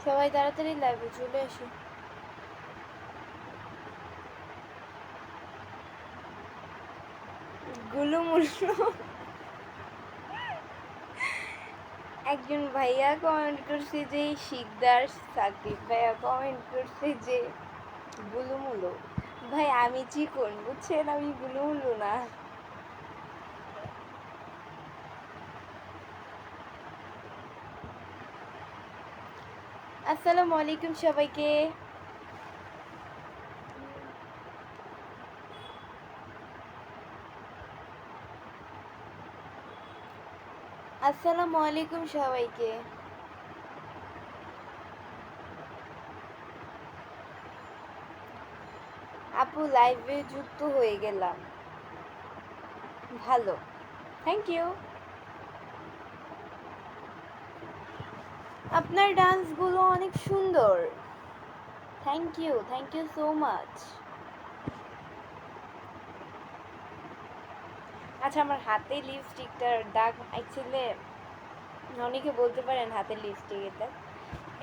সবাই তাড়াতাড়ি লাইভে চলে আসি। গুলুমুলু একজন ভাইয়া কমেন্ট করছে যে শিকদার, সাকিব ভাইয়া কমেন্ট করছে যে গুলুমুলু। ভাই আমি চিকন, বুঝছেন, আমি গুলুমুলু না। আসসালামু আলাইকুম সবাইকে। আসসালামু আলাইকুম সবাইকে। আপু লাইভে যুক্ত হয়ে গেলাম। ভালো, থ্যাংক ইউ। আপনার ডান্সগুলো অনেক সুন্দর। Thank you so much. আচ্ছা, আমার হাতে লিপস্টিকটার দাগ অ্যাকচুয়ালি অনেকে বলতে পারেন হাতের লিপস্টিক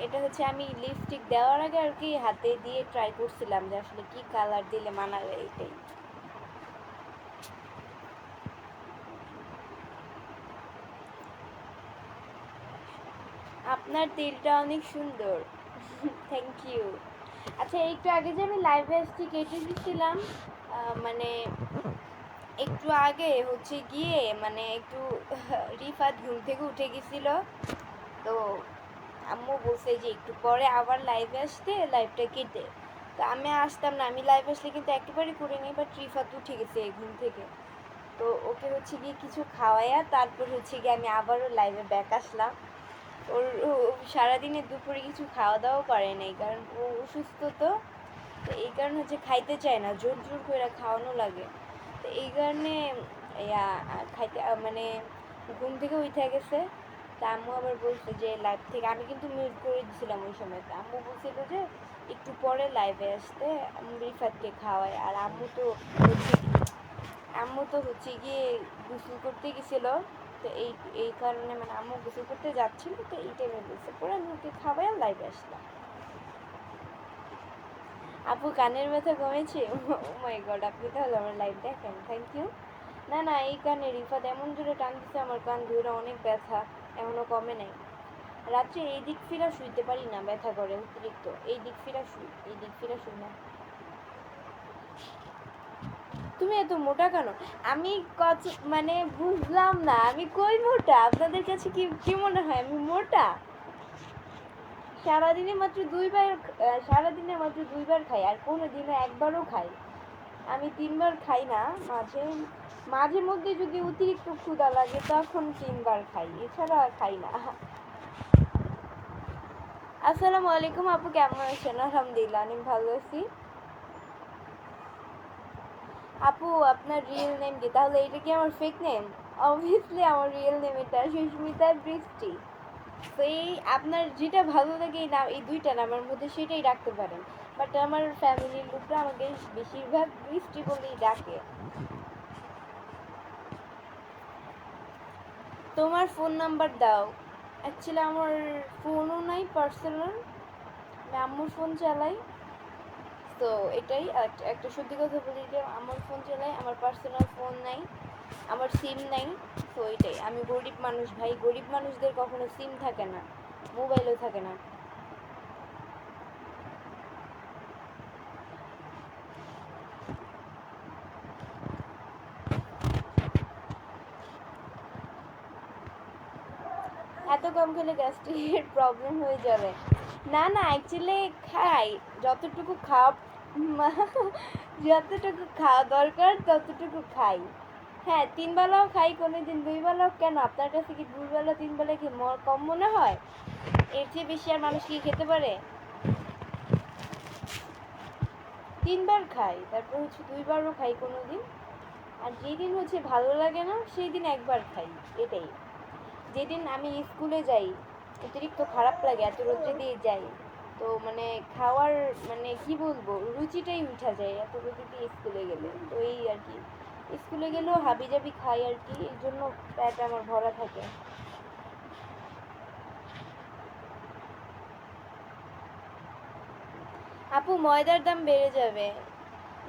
এটা হচ্ছে আমি লিপস্টিক দেওয়ার আগে আর কি হাতে দিয়ে ট্রাই করছিলাম যে আসলে কি কালার দিলে মানাবে এটাই। আপনার তিলটা অনেক সুন্দর। Thank you. আচ্ছা, একটু আগে যে আমি লাইভে আসছি কেটে দিচ্ছিলাম, মানে একটু আগে হচ্ছে গিয়ে মানে একটু রিফাত ঘুম থেকে উঠে গেছিল, তো আম্মু বলছে যে একটু পরে আবার লাইভে আসতে, লাইভটা কেটে। তো আমি আসতাম না, আমি লাইভ আসলে কিন্তু একেবারে করে নিই, বাট রিফাত উঠে গেছে ঘুম থেকে, তো ওকে হচ্ছে গিয়ে কিছু খাওয়াইয়া তারপর হচ্ছে গিয়ে আমি আবারও লাইভে ব্যাক আসলাম। ওর সারাদিনে দুপুরে কিছু খাওয়া দাওয়াও করে নাই, কারণ ও অসুস্থ, তো তো এই কারণে হচ্ছে খাইতে চায় না, জোর জোর করে খাওয়ানো লাগে। তো এই কারণে ইয়া খাইতে মানে ঘুম থেকে উঠে গেছে। তা আম্মু আবার বলছে যে লাইভ থেকে, আমি কিন্তু মিউট করে দিয়েছিলাম ওই সময়, তো আম্মু বলছিল যে একটু পরে লাইভে আসতে রিফাতকে খাওয়ায়। আর আম্মু তো হচ্ছে গিয়ে গোসল করতে গেছিল, তো এই কারণে মানে আম্মু গোসল করতে যাচ্ছিল, তো এই টাইমে বলছে, পরে আমি ওকে খাওয়াই আর লাইভে আসলাম। আপু কানের ব্যথা কমেছে? ও মাই গড, আপনি তাহলে আমার লাইভ দেখেন, থ্যাংক ইউ। না না, এই কানে রিফাত এমন জোরে টান দিছে, আমার কান ধরে অনেক ব্যথা, এখনো কমে নাই। রাত্রে এই দিক ফিরা শুইতে পারি না, ব্যথা করে অতিরিক্ত, এই দিক ফিরা শুই না। তুমি এত মোটা কেন? আমি কত মানে বুঝলাম না, আমি কই মোটা? আপনাদের কাছে কি কি মনে হয় আমি মোটা? সারাদিনে মাত্র দুইবার, সারাদিনে মাত্র দুইবার খাই, আর কোনো দিনও একবারও খাই। আমি 3 বার খাই না, মাঝে মাঝে মধ্যে যদি অতিরিক্ত ক্ষুধা লাগে তখন 3 বার খাই, এছাড়া খাই না। আসসালামু আলাইকুম আপু, কেমন আছেন? আলহামদুলিল্লাহ, অনেক ভালো আছি। আপু আপনার রিয়েল নেম কি? তাহলে এটা কি আমার ফেক নেম? অবভিয়াসলি আমার রিয়েল নেম এটা সুস্মিতা বৃষ্টি। তো এই আপনার যেটা ভালো লাগে এই নাম, এই দুইটা নামের মধ্যে সেটাই রাখতে পারেন, বাট আমার ফ্যামিলির লোকরা আমাকে বেশিরভাগ বৃষ্টি বলেই ডাকে। তোমার ফোন নাম্বার দাও। অ্যাকচুয়ালি আমার ফোনও নাই পার্সোনাল, আমি আম্মুর ফোন চালাই। তো এটাই একটা সত্যি কথা বলি যে আমার ফোন চালাই, আমার পার্সোনাল ফোন নাই, আমার সিম নাই। তো এটাই, আমি গরিব মানুষ ভাই, গরিব মানুষদের কখনো সিম থাকে না, মোবাইলও থাকে না। এত কম খেলে গ্যাস্ট্রিকের প্রবলেম হয়ে যাবে। না না, অ্যাকচুয়ালি খাই যতটুকু খাওয়া যতটুকু খাওয়া দরকার ততটুকু খাই। হ্যাঁ, 3 বেলাও খাই, কোনো দিন 2 বেলাও। কেন, আপনার কাছে কি 2 বেলা 3 বেলা কি কম মনে হয়? এর চেয়ে বেশি আর মানুষ কি খেতে পারে? 3 বার খাই, তারপর হচ্ছে 2 বারও খাই কোনো দিন। আর যেদিন হচ্ছে ভালো লাগে না সেই দিন একবার খাই, এটাই। যেদিন আমি স্কুলে যাই, অতিরিক্ত খারাপ লাগে, এত রোদ্রে দিয়ে যাই, তো মানে খাওয়ার মানে কি বলবো, রুচিটাই উঠা যায় এত রোদ্রে দিয়ে স্কুলে গেলে, তো এই আর কি। স্কুলে গেলেও হাবি জাবি খাই আর কি, এই জন্য পেট আমার ভরা থাকে। আপু ময়দার দাম বেড়ে যাবে।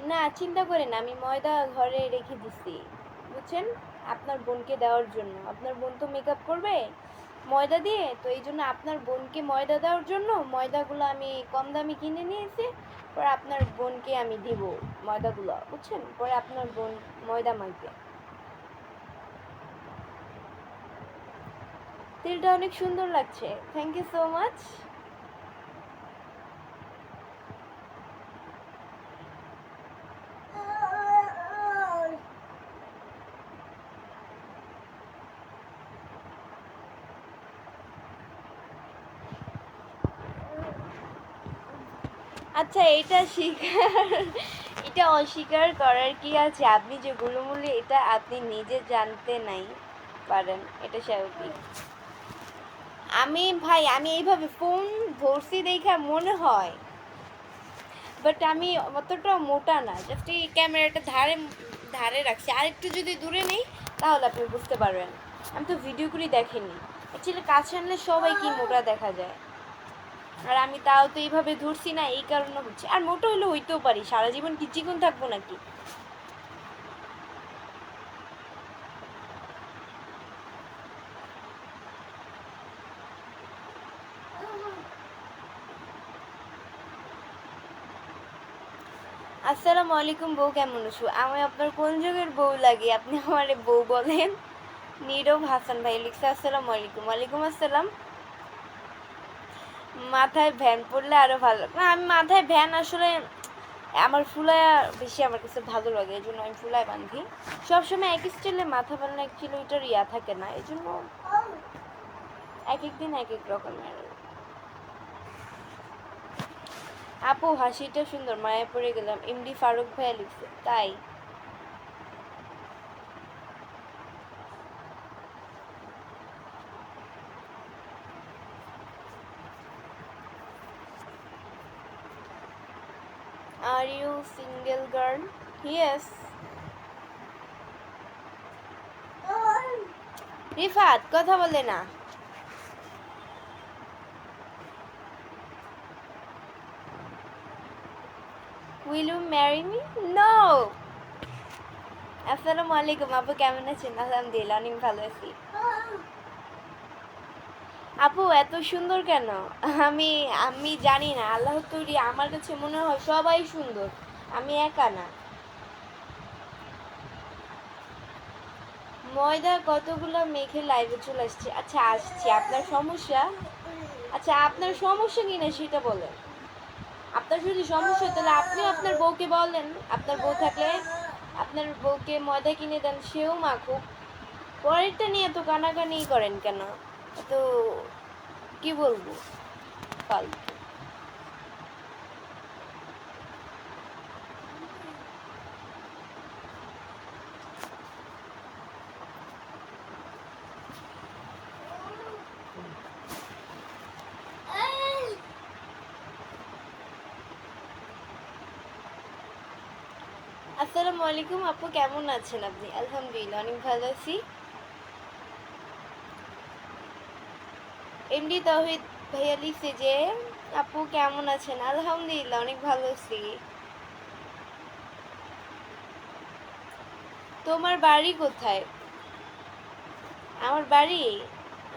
না চিন্তা করেন, আমি ময়দা ঘরে রেখে দিছি, বুঝছেন, আপনার বোনকে দেওয়ার জন্য। আপনার বোন তো মেকআপ করবে ময়দা দিয়ে, তো এই জন্য আপনার বোনকে ময়দা দেওয়ার জন্য ময়দাগুলো আমি কম দামে কিনে নিয়েছি। পরে আপনার বোনকে আমি দিব ময়দাগুলো, বুঝছেন, পরে আপনার বোন ময়দা মাখবে। তেলটা অনেক সুন্দর লাগছে, থ্যাংক ইউ সো মাচ। আচ্ছা এটা এটা অস্বীকার করার কি আছে? আপনি যে গুলুমুলি, এটা আপনি নিজে জানতে নাই পারেন, এটা স্বাভাবিক। আমি ভাই, আমি এইভাবে ফোন ধরছি দেখা মনে হয়, বাট আমি অতটা মোটা না, জাস্ট এই ক্যামেরাটা ধারে ধারে রাখছি, আর একটু যদি দূরে নেই তাহলে আপনি বুঝতে পারবেন। আমি তো ভিডিও করে দেখিনি, অ্যাকচুয়ালি কাছে আনলে সবাই কি মোটা দেখা যায়, আর আমি তাও তো এইভাবে ধরছি না, এই কারণে হচ্ছে। আর মোটা হলে হইতেও পারি, সারা জীবন কি চিকন থাকবো নাকি? আসসালামু আলাইকুম, বউ কেমন আছো? আমি আপনার কোন যুগের বউ লাগে আপনি আমারে বউ বলেন? নীরব হাসান ভাই লিখছে আসসালামু আলাইকুম। ওয়ালাইকুম আসসালাম। মাথায় ভ্যান পড়লে আরো ভালো। না আমি মাথায় ভ্যান আসলে আমার ফুলায়া বেশি আমার কাছে ভালো লাগে, এই জন্য আমি ফুলায় বাঁধি। সবসময় এক স্টাইলে মাথা বাঁধলে অ্যাকচুয়ালি ওইটার ইয়া থাকে না, এই জন্য এক এক দিন এক এক রকমের। আপু হাসিটা সুন্দর, মায়া পড়ে গেলাম। এমডি ফারুক ভাইয়া লিখছে তাই। Are you single girl? Yes. Rifat কথা বলে না। Will you marry me? No. আসসালামু আলাইকুম আপু, কেমন আছেন? আলহামদুলিল্লাহ অনেক ভালো আছি। আপু এত সুন্দর কেন? আমি আমি জানি না, আল্লাহ তৈরি, আমার কাছে মনে হয় সবাই সুন্দর, আমি একা না। ময়দা কতগুলো মেখে লাইভে চলে আসছে। আচ্ছা আসছি, আপনার সমস্যা? আচ্ছা আপনার সমস্যা কি না সেটা বলেন। আপনার যদি সমস্যা হয় তাহলে আপনিও আপনার বউকে বলেন, আপনার বউ থাকলে আপনার বউকে ময়দা কিনে দেন, সেও মাখুক। পরেরটা নিয়ে তো কানাকানি করেন কেন? তো কি বলবো, ফালতু। আসসালামু আলাইকুম আপু, কেমন আছেন আপনি? আলহামদুলিল্লাহ অনেক ভালো আছি। এমডি তৌহিদ ভাইয়া লিখছে যে আপু কেমন আছেন? আলহামদুলিল্লাহ অনেক ভালো আছি। তোমার বাড়ি কোথায়? আমার বাড়ি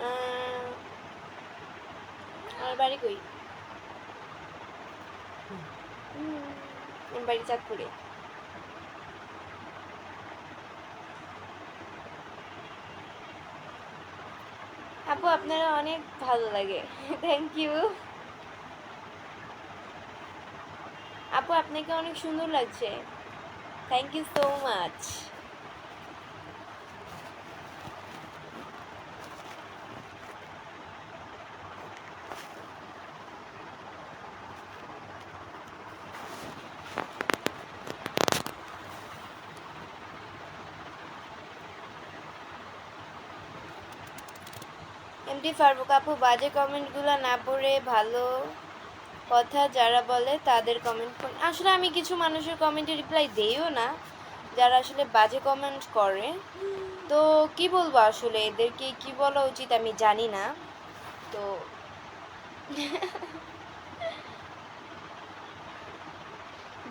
আহ, আমার বাড়ি কই? আমার বাড়ি চাঁদপুরে। আপু আপনারা অনেক ভালো লাগে, থ্যাংক ইউ। আপু আপনাকে অনেক সুন্দর লাগছে, thank you so much. MD Faruk আপু, বাজে কমেন্টগুলো না পড়ে ভালো কথা যারা বলে তাদের কমেন্ট পড়ে। আসলে আমি কিছু মানুষের কমেন্টে রিপ্লাই দেইও না, যারা আসলে বাজে কমেন্ট করে। তো কি বলবো, আসলে এদেরকে কি বলা উচিত আমি জানি না। তো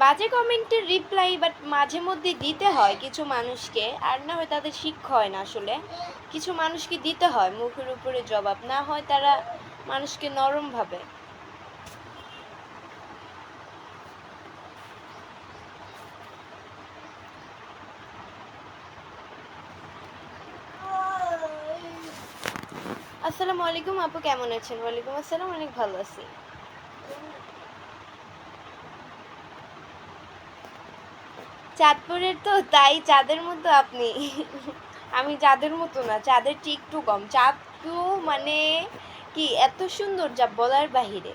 বাজে কমেন্টের রিপ্লাই বাট মাঝে মধ্যে দিতে হয় কিছু মানুষকে, আর না হয় তাদের শিক্ষা হয় না আসলে। কিছু মানুষকে দিতে হয় মুখের উপরে জবাব, না হয় তারা মানুষকে নরম ভাবে। আসসালামু আলাইকুম আপু, কেমন আছেন? ওয়ালাইকুম আসসালাম, অনেক ভালো আছি। চাঁদপুরের তো তাই, চাঁদের মতো আপনি। আমি চাঁদের মতো না, চাঁদের চেয়ে একটু কম। চাঁদ তো মানে কি এত সুন্দর যা বলার বাহিরে।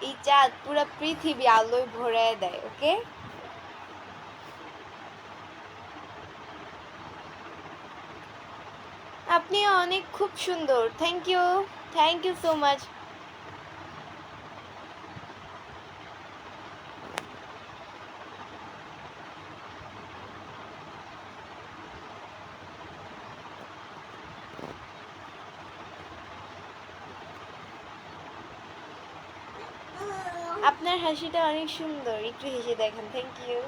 এই চাঁদ পুরো পৃথিবী আলোয় ভরায় দেয়। ওকে, আপনি অনেক খুব সুন্দর। Thank you, thank you so much. আপনার হাসিটা অনেক সুন্দর, একটু হেসে দেখেন। Thank you.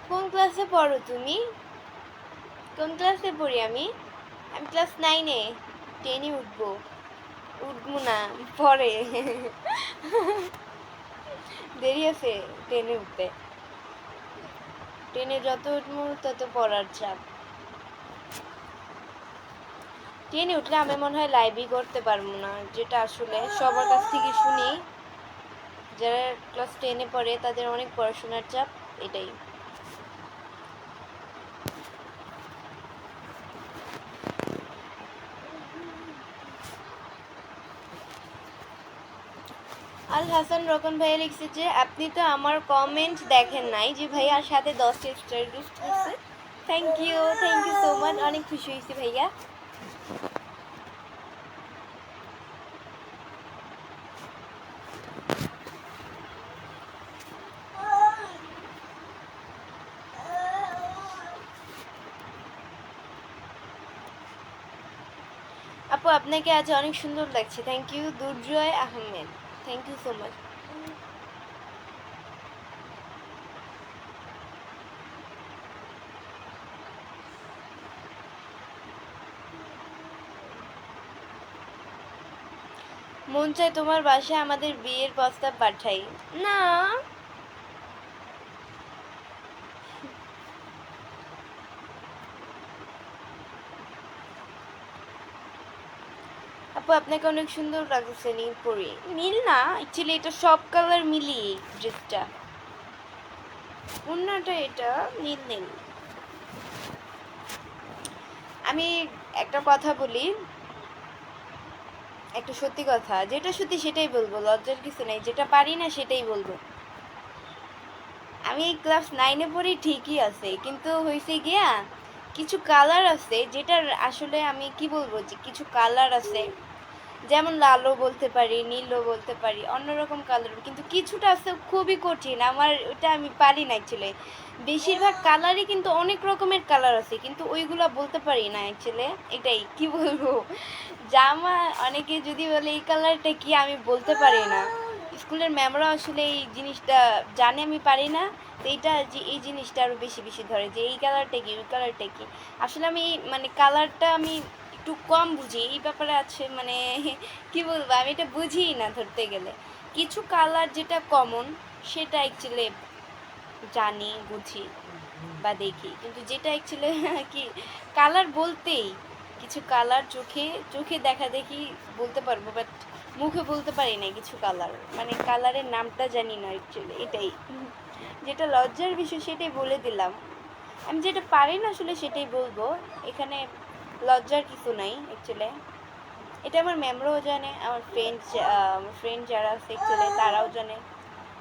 কোন ক্লাসে পড়ো তুমি? কোন ক্লাসে পড়ি আমি? আমি ক্লাস 9-এ। 10-এ উঠবো। উঠবো না, পরে। দেরি আছে 10-এ উঠতে। 10-এ যত উঠবো তত পড়ার চাপ। 10-এ উঠলে আমি মনে হয় লাইভই করতে পারবো না, যেটা আসলে সবার কাছ থেকে শুনি যারা ক্লাস 10-এ পড়ে তাদের অনেক পড়াশোনার চাপ, এটাই। আল হাসান রকন ভাইয়া লিখছে যে আপনি তো আমার কমেন্ট দেখেন নাই, যে ভাইয়ার সাথে 10টা স্টার গিফট করছে। থ্যাংক ইউ সো মাচ, অনেক খুশি হয়েছি ভাইয়া। আপু আপনাকে আজ অনেক সুন্দর লাগছে। Thank you Durjoy Ahmed, thank you so much. মন চায় তোমার বাসায় আমাদের বিয়ের প্রস্তাব পাঠাই। না আপু আপনাকে অনেক সুন্দর লাগছে নীল পরে। নীল না, অ্যাকচুয়ালি এটা সব কালার মিলিয়ে ড্রেসটা। ওড়নাটা এটা নীল নীল। আমি একটা কথা বলি, একটা সত্যি কথা, যেটা সত্যি সেটাই বলবো, লজ্জার কিছু নেই। যেটা পারি না সেটাই বলবো। আমি ক্লাস 9-এ পড়ি ঠিকই আছে, কিন্তু হয়েছে গিয়া কিছু কালার আছে যেটার আসলে আমি কি বলবো, যে কিছু কালার আছে যেমন লালও বলতে পারি, নীলও বলতে পারি, অন্যরকম কালার, কিন্তু কিছুটা আছে খুবই কঠিন, আমার ওটা আমি পারি না অ্যাকচুয়ালি। বেশিরভাগ কালারই কিন্তু অনেক রকমের কালার আছে, কিন্তু ওইগুলো বলতে পারি না অ্যাকচুয়ালি। এটাই কি বলবো, জামা অনেকে যদি বলে এই কালারটা কি, আমি বলতে পারি না। স্কুলের ম্যামরা আসলে এই জিনিসটা জানে আমি পারি না, তো এইটা যে এই জিনিসটা আরও বেশি বেশি ধরে যে এই কালারটা কি ওই কালারটা কি। আসলে আমি মানে কালারটা আমি একটু কম বুঝি, এই ব্যাপারে আছে মানে কি বলবো, আমি এটা বুঝিই না ধরতে গেলে। কিছু কালার যেটা কমন সেটা অ্যাকচুয়ালি জানি, বুঝি বা দেখি, কিন্তু যেটা অ্যাকচুয়ালি কি কালার বলতেই কিছু কালার চোখে চোখে দেখা দেখি বলতে পারবো, বাট মুখে বলতে পারি না কিছু কালার, মানে কালারের নামটা জানি না অ্যাকচুয়ালি, এটাই। যেটা লজ্জার বিষয় সেটাই বলে দিলাম। আমি যেটা পারি না আসলে সেটাই বলবো, এখানে লজ্জার কিছু নাই অ্যাকচুয়ালি। এটা আমার ম্যামরাও জানে, আমার ফ্রেন্ড যারা আছে অ্যাকচুয়ালি তারাও জানে,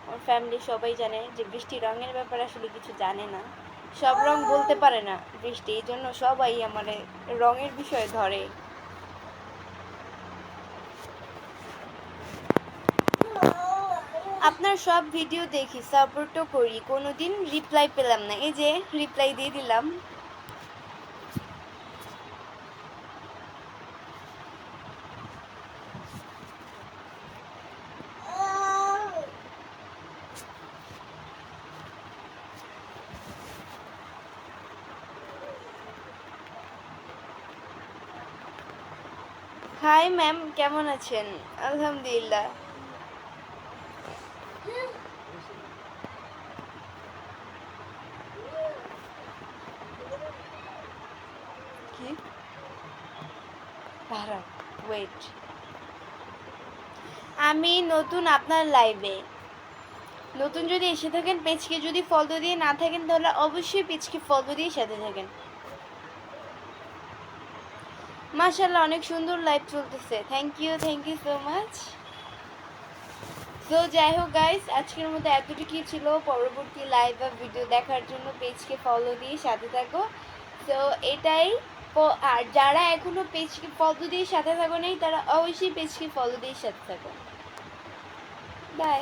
আমার ফ্যামিলি সবাই জানে যে বৃষ্টি রঙের ব্যাপারে আসলে কিছু জানে না, সব রং বলতে পারে না বৃষ্টি, এই জন্য সবাই আমার রঙের বিষয়ে ধরে। আপনার সব ভিডিও দেখি, সাপোর্টও করি, কোনোদিন রিপ্লাই পেলাম না, এই যে রিপ্লাই দিয়ে দিলাম। হাই ম্যাম, কেমন আছেন? আলহামদুলিল্লাহ। কি ওয়েট, আমি নতুন আপনার লাইভে। নতুন যদি এসে থাকেন, পেজকে যদি ফলো দিয়ে না থাকেন তাহলে অবশ্যই পেজকে ফলো দিয়ে সাথে থাকেন। মাশাআল্লাহ, অনেক সুন্দর লাইভ চলতেছে। Thank you so much. তো যাই হোক গাইস, আজকের মতো এতটুকুই ছিল। পরবর্তী লাইভ বা ভিডিও দেখার জন্য পেজকে ফলো দিয়ে সাথে থাকো। তো এটাই। আর যারা এখনো পেজকে ফলো দিয়ে সাথে থাকো নাই, তারা অবশ্যই পেজকে ফলো দিয়ে সাথে থাকো। বাই।